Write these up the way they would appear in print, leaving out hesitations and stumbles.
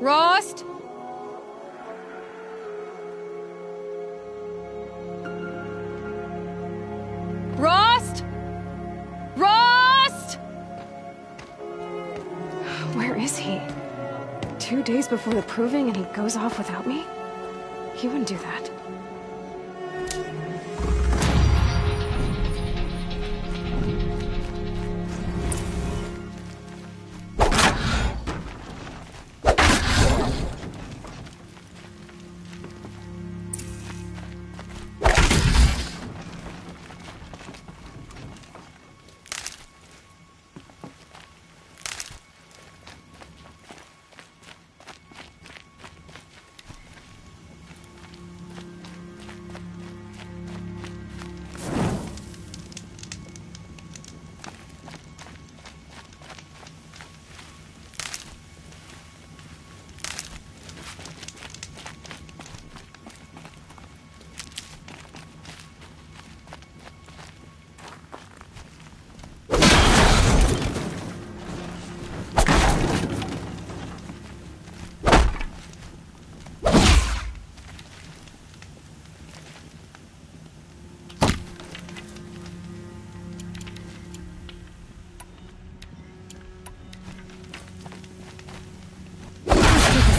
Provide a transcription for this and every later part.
Rost? Rost? Rost? Where is he? 2 days before the proving and he goes off without me? He wouldn't do that.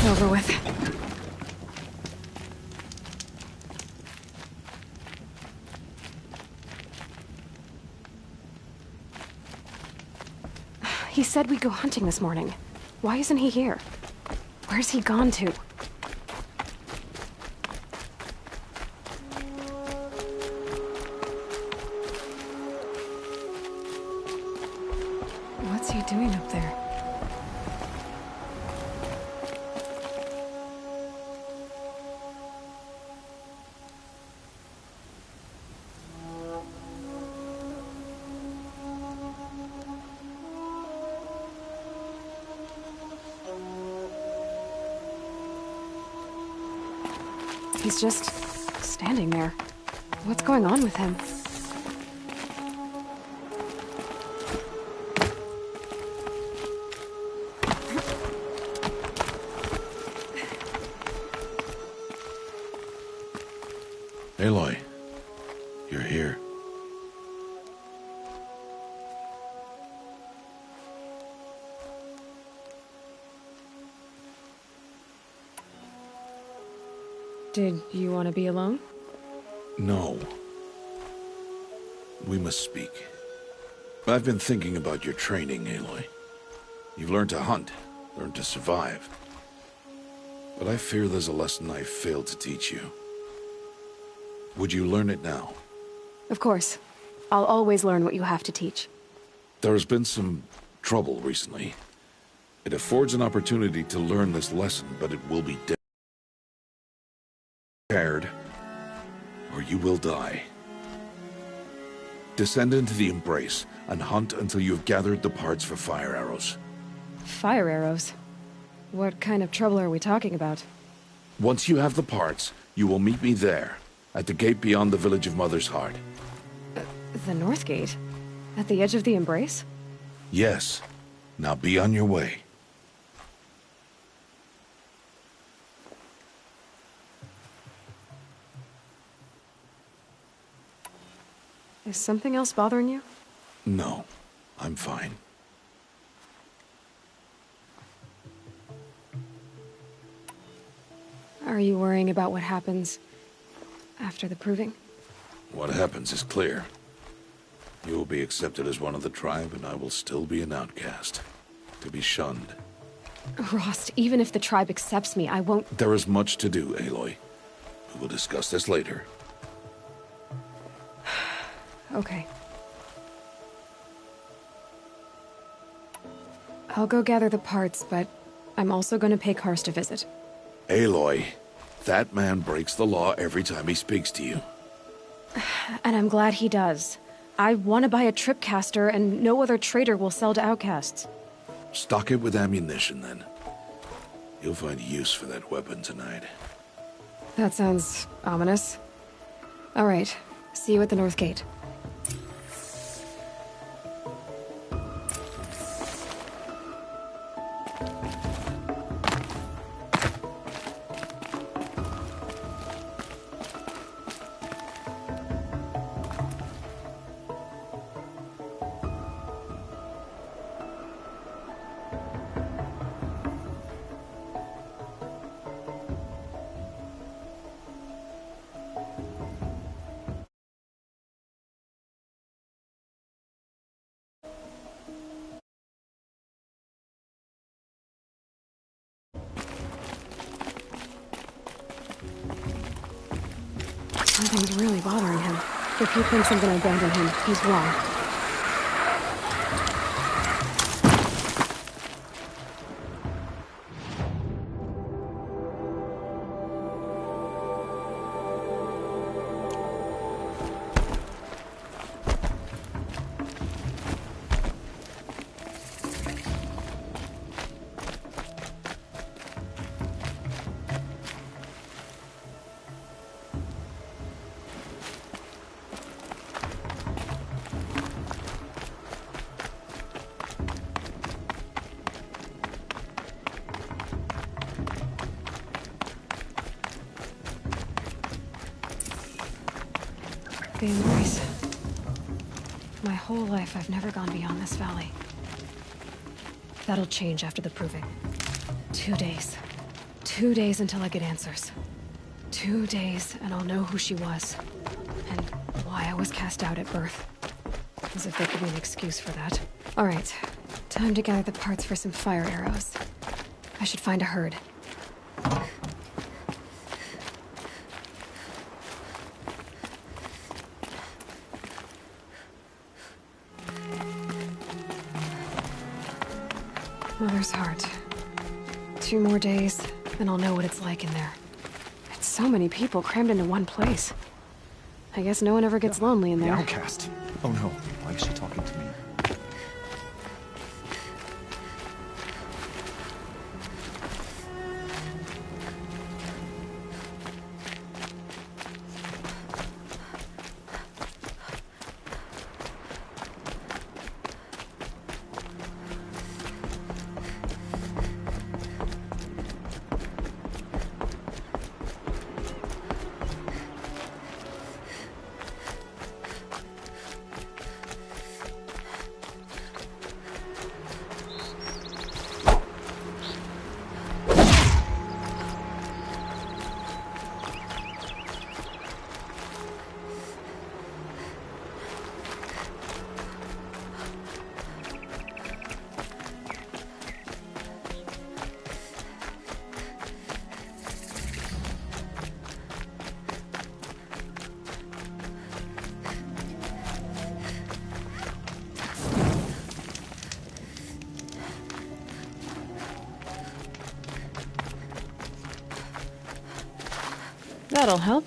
Over with. He said we'd go hunting this morning. Why isn't he here? Where's he gone to? What's he doing up there? He's just standing there. What's going on with him? Aloy, you're here. Did you want to be alone? No. We must speak. I've been thinking about your training, Aloy. You've learned to hunt, learned to survive. But I fear there's a lesson I failed to teach you. Would you learn it now? Of course. I'll always learn what you have to teach. There has been some trouble recently. It affords an opportunity to learn this lesson, but it will be prepared, or you will die. Descend into the Embrace and hunt until you have gathered the parts for fire arrows. Fire arrows? What kind of trouble are we talking about? Once you have the parts, you will meet me there, at the gate beyond the village of Mother's Heart. The North Gate? At the edge of the Embrace? Yes. Now be on your way. Is something else bothering you? No, I'm fine. Are you worrying about what happens after the proving? What happens is clear. You will be accepted as one of the tribe, and I will still be an outcast. To be shunned. Rost, even if the tribe accepts me, I won't— There is much to do, Aloy. We will discuss this later. Okay. I'll go gather the parts, but I'm also going to pay Karst a visit. Aloy, that man breaks the law every time he speaks to you. And I'm glad he does. I want to buy a tripcaster, and no other trader will sell to outcasts. Stock it with ammunition, then. You'll find use for that weapon tonight. That sounds ominous. All right. See you at the North Gate. Something's really bothering him. If he thinks I'm gonna abandon him, he's wrong. The embrace. My whole life, I've never gone beyond this valley. That'll change after the proving. 2 days. 2 days until I get answers. 2 days, and I'll know who she was. And why I was cast out at birth. As if there could be an excuse for that. Alright, time to gather the parts for some fire arrows. I should find a herd. Mother's heart. 2 more days, and I'll know what it's like in there. It's so many people crammed into one place. I guess no one ever gets lonely in there. The outcast. Oh no, why is she talking to me? That'll help.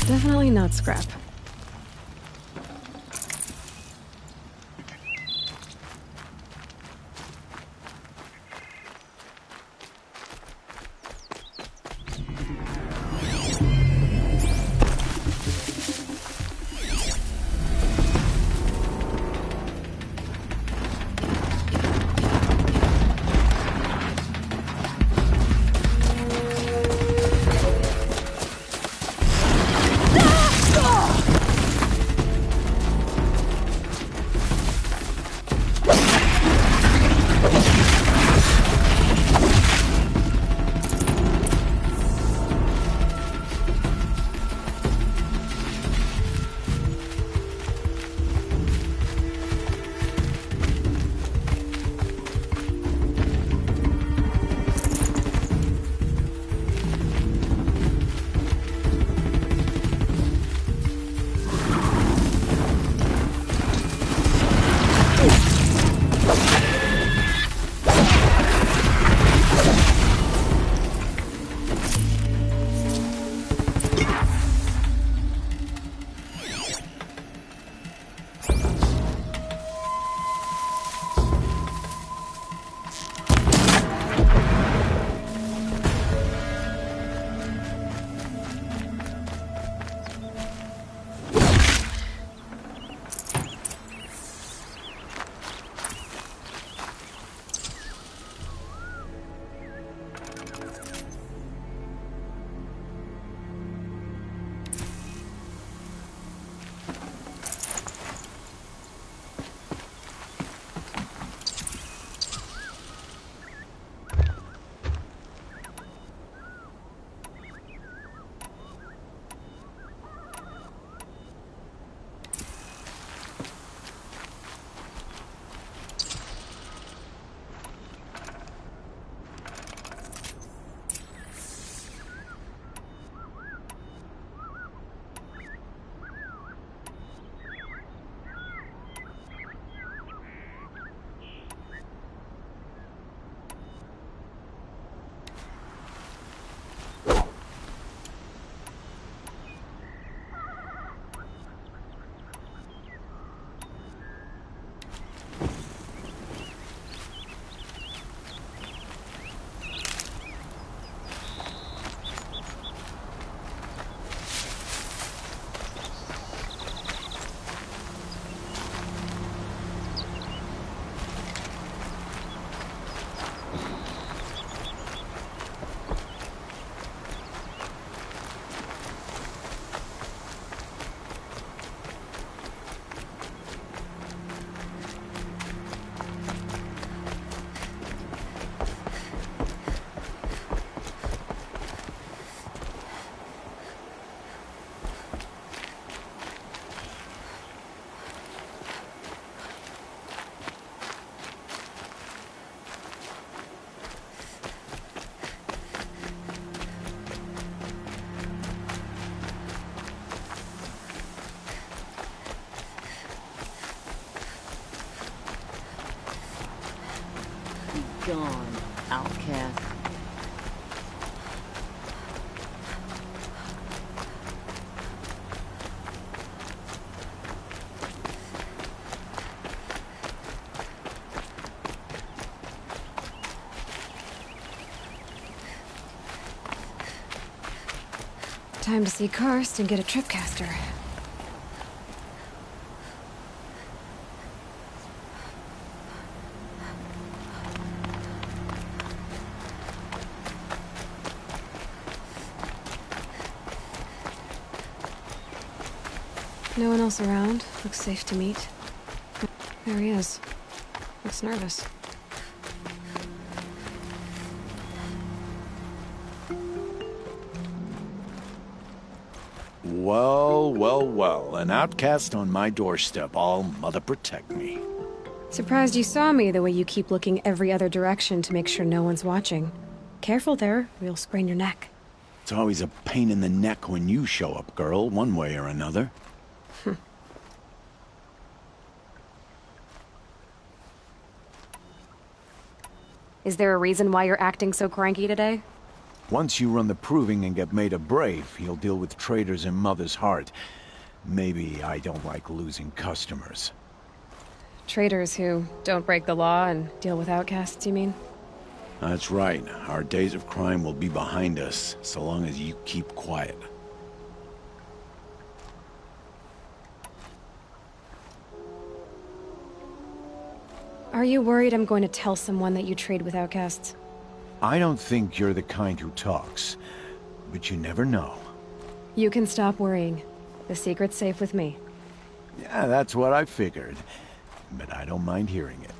Definitely not scrap. gone, outcast. Time to see Karst and get a tripcaster. No one else around. Looks safe to meet. There he is. Looks nervous. Well, well, well. An outcast on my doorstep. All mother protect me. Surprised you saw me the way you keep looking every other direction to make sure no one's watching. Careful there, or you'll sprain your neck. It's always a pain in the neck when you show up, girl, one way or another. Is there a reason why you're acting so cranky today? Once you run the proving and get made a brave, you'll deal with traitors in Mother's Heart. Maybe I don't like losing customers. Traitors who don't break the law and deal with outcasts, you mean? That's right. Our days of crime will be behind us, so long as you keep quiet. Are you worried I'm going to tell someone that you trade with outcasts? I don't think you're the kind who talks, but you never know. You can stop worrying. The secret's safe with me. Yeah, that's what I figured, but I don't mind hearing it.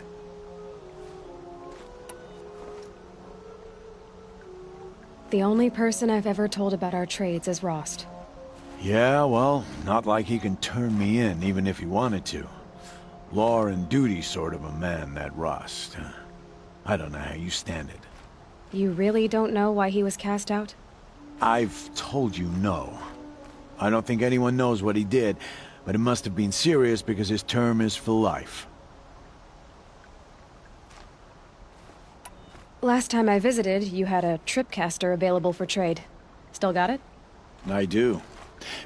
The only person I've ever told about our trades is Rost. Yeah, well, not like he can turn me in, even if he wanted to. Law and duty sort of a man, that Rost. I don't know how you stand it. You really don't know why he was cast out? I've told you no. I don't think anyone knows what he did, but it must have been serious because his term is for life. Last time I visited, you had a tripcaster available for trade. Still got it? I do.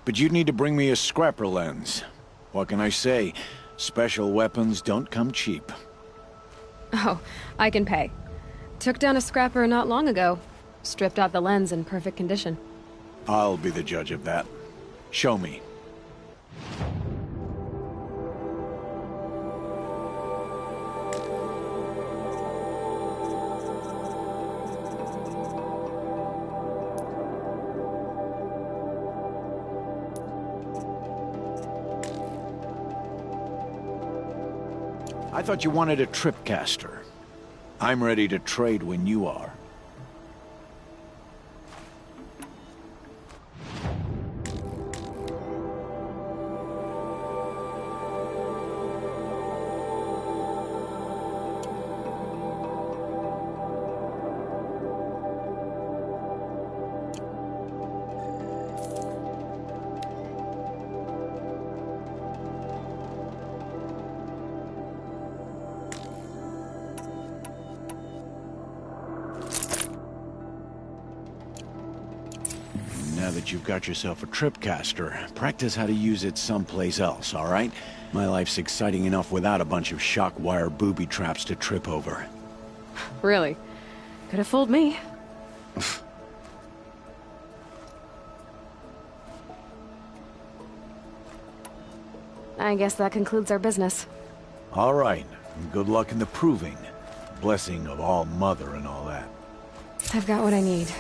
But you'd need to bring me a scrapper lens. What can I say? Special weapons don't come cheap. Oh, I can pay. Took down a scrapper not long ago. Stripped out the lens in perfect condition. I'll be the judge of that. Show me. I thought you wanted a tripcaster. I'm ready to trade when you are. Now that you've got yourself a tripcaster, practice how to use it someplace else, all right? My life's exciting enough without a bunch of shock wire booby traps to trip over. Really? Could have fooled me. I guess that concludes our business. All right, and good luck in the proving. Blessing of all mother and all that. I've got what I need.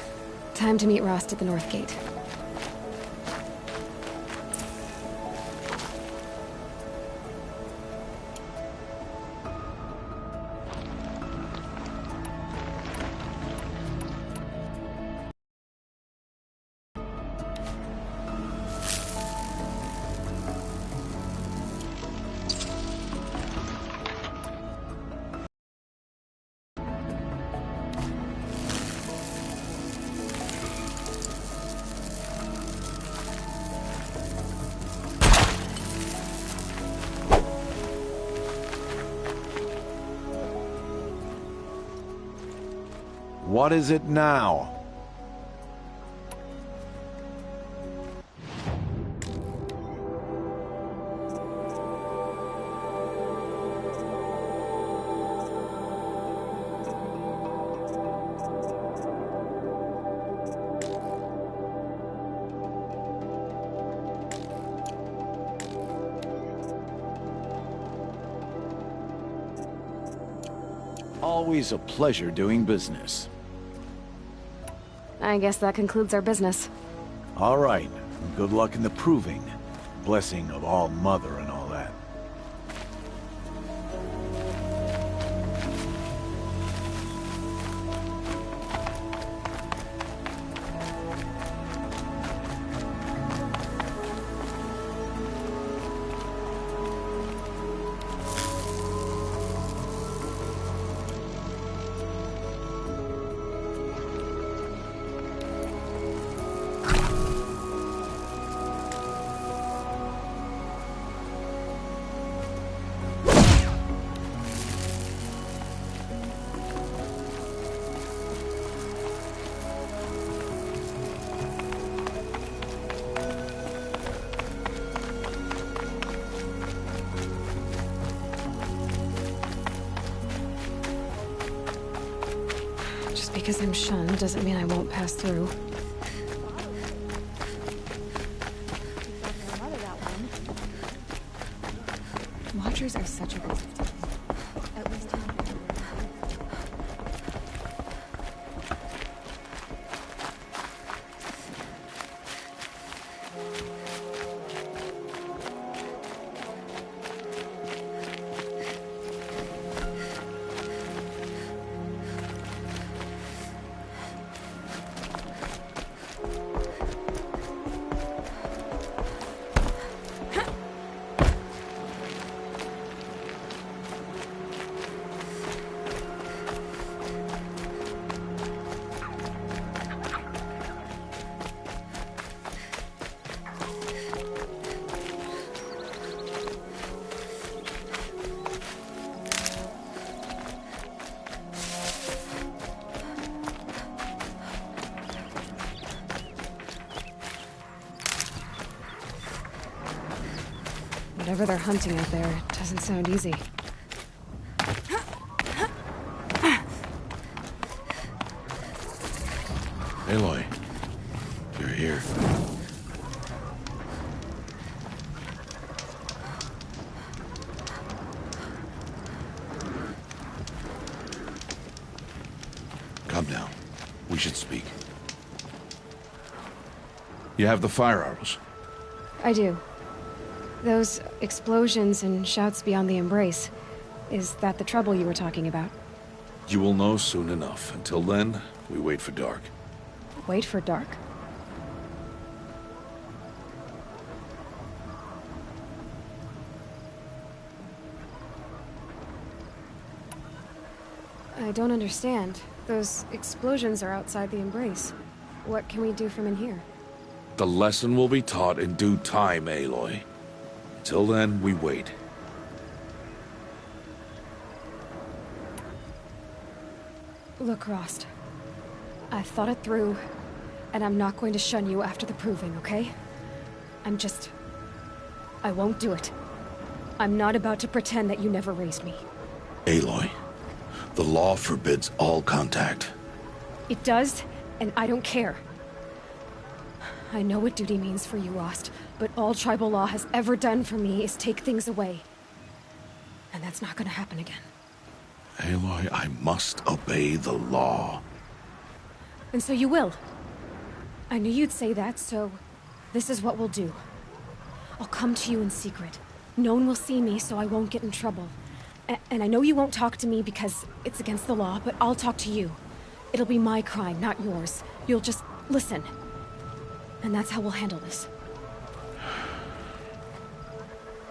Time to meet Rost at the North Gate. What is it now? Always a pleasure doing business. I guess that concludes our business. All right. Good luck in the proving. Blessing of All Mother and all that. Just because I'm shunned doesn't mean I won't pass through. Watchers are such a waste of time. At least whatever they're hunting out there doesn't sound easy. Aloy, you're here. Come now. We should speak. You have the fire arrows. I do. Those explosions and shouts beyond the embrace. Is that the trouble you were talking about? You will know soon enough. Until then, we wait for dark. Wait for dark? I don't understand. Those explosions are outside the embrace. What can we do from in here? The lesson will be taught in due time, Aloy. Till then, we wait. Look, Rost. I've thought it through, and I'm not going to shun you after the proving, okay? I won't do it. I'm not about to pretend that you never raised me. Aloy, the law forbids all contact. It does, and I don't care. I know what duty means for you, Rost, but all tribal law has ever done for me is take things away. And that's not gonna happen again. Aloy, I must obey the law. And so you will. I knew you'd say that, so this is what we'll do. I'll come to you in secret. No one will see me, so I won't get in trouble. And I know you won't talk to me because it's against the law, but I'll talk to you. It'll be my crime, not yours. You'll just listen. And that's how we'll handle this.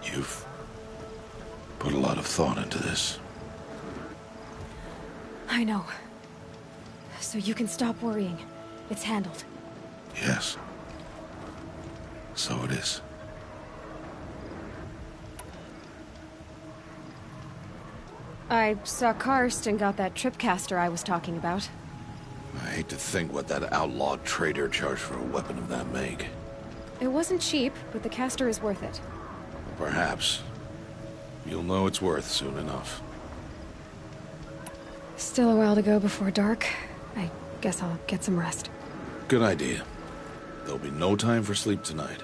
You've put a lot of thought into this. I know. So you can stop worrying. It's handled. Yes. So it is. I saw Karst and got that tripcaster I was talking about. hate to think what that outlawed trader charged for a weapon of that make. It wasn't cheap, but the caster is worth it. Perhaps. You'll know it's worth soon enough. Still a while to go before dark. I guess I'll get some rest. Good idea. There'll be no time for sleep tonight.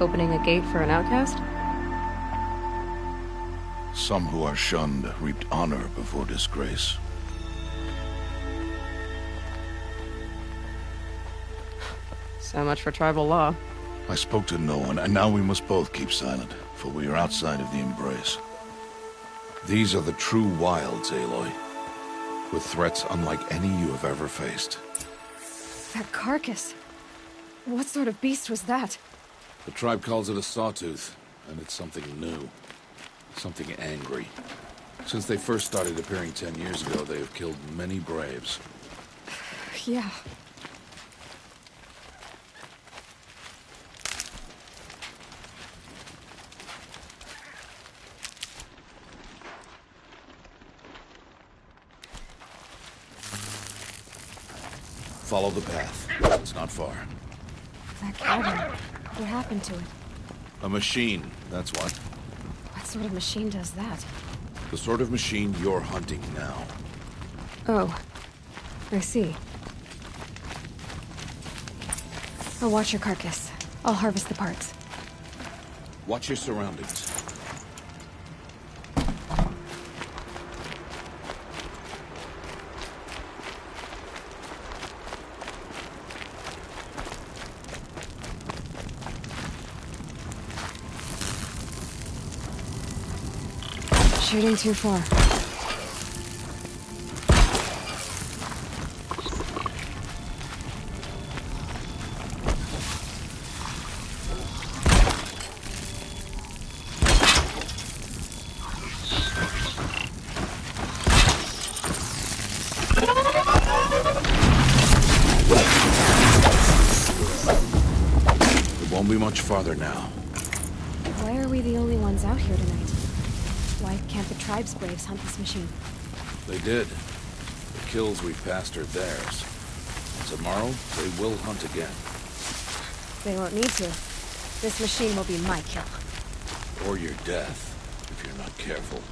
Opening a gate for an outcast? Some who are shunned reaped honor before disgrace. So much for tribal law. I spoke to no one, and now we must both keep silent, for we are outside of the embrace. These are the true wilds, Aloy, with threats unlike any you have ever faced. That carcass. What sort of beast was that? The tribe calls it a sawtooth, and it's something new. Something angry. Since they first started appearing 10 years ago, they have killed many braves. Yeah. Follow the path. It's not far. That cabin. What happened to it? A machine, that's what. What sort of machine does that? The sort of machine you're hunting now. Oh. I see. I'll watch your carcass. I'll harvest the parts. Watch your surroundings. Shooting too far. It won't be much farther now. Why are we the only ones out here tonight? Why can't the tribe's braves hunt this machine? They did. The kills we passed are theirs. Tomorrow, they will hunt again. They won't need to. This machine will be my kill. Or your death, if you're not careful.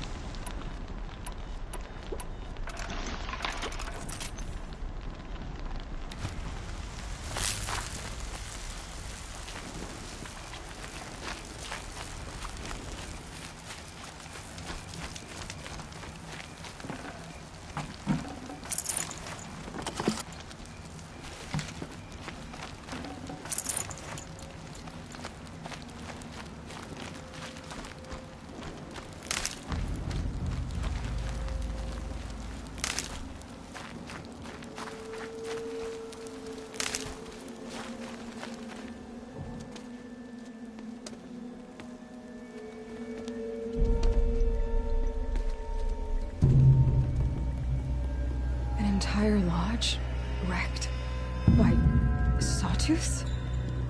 Entire lodge wrecked. Why, sawtooths?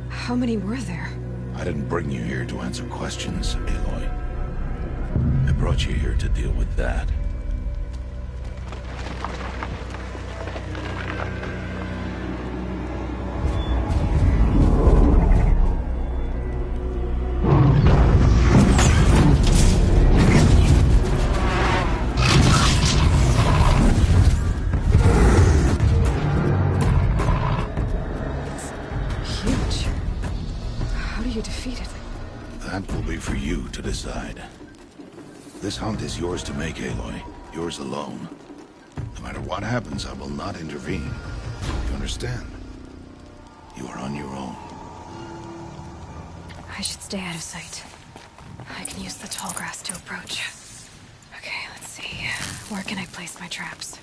How many were there? I didn't bring you here to answer questions, Aloy. I brought you here to deal with that. That will be for you to decide. This hunt is yours to make, Aloy. Yours alone. No matter what happens, I will not intervene. You understand? You are on your own. I should stay out of sight. I can use the tall grass to approach. Okay, let's see. Where can I place my traps?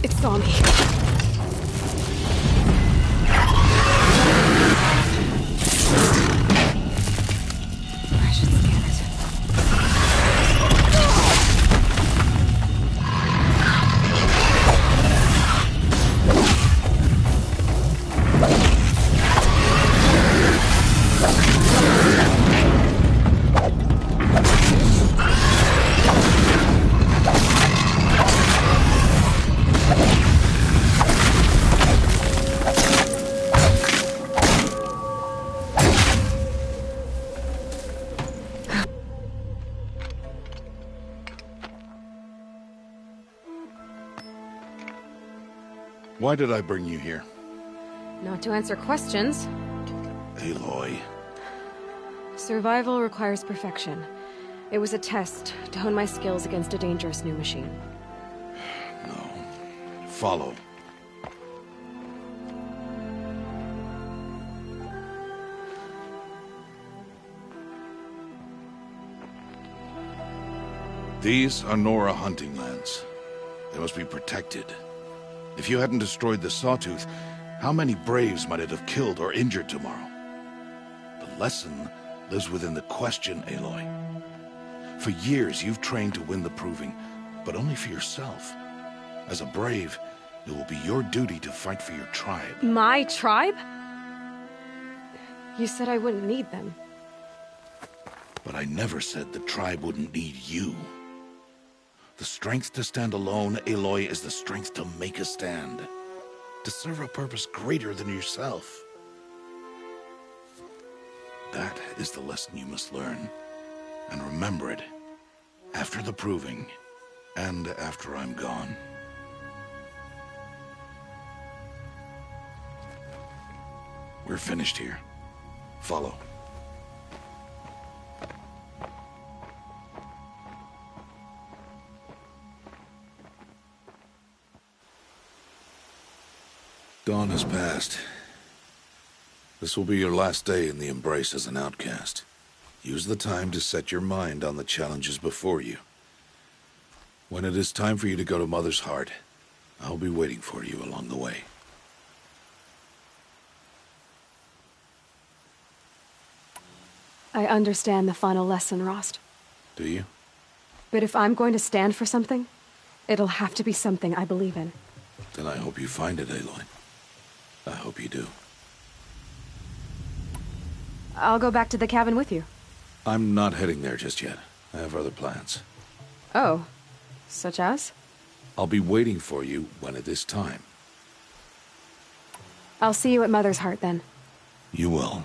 It saw me. I should scan it. Why did I bring you here? Not to answer questions. Aloy. Survival requires perfection. It was a test to hone my skills against a dangerous new machine. No. Follow. These are Nora hunting lands. They must be protected. If you hadn't destroyed the Sawtooth, how many Braves might it have killed or injured tomorrow? The lesson lives within the question, Aloy. For years, you've trained to win the Proving, but only for yourself. As a Brave, it will be your duty to fight for your tribe. My tribe? You said I wouldn't need them. But I never said the tribe wouldn't need you. The strength to stand alone, Aloy, is the strength to make a stand. To serve a purpose greater than yourself. That is the lesson you must learn. And remember it. After the Proving. And after I'm gone. We're finished here. Follow. Dawn has passed. This will be your last day in the Embrace as an outcast. Use the time to set your mind on the challenges before you. When it is time for you to go to Mother's Heart, I'll be waiting for you along the way. I understand the final lesson, Rost. Do you? But if I'm going to stand for something, it'll have to be something I believe in. Then I hope you find it, Aloy. I hope you do. I'll go back to the cabin with you. I'm not heading there just yet. I have other plans. Oh. Such as? I'll be waiting for you when it is time. I'll see you at Mother's Heart then. You will.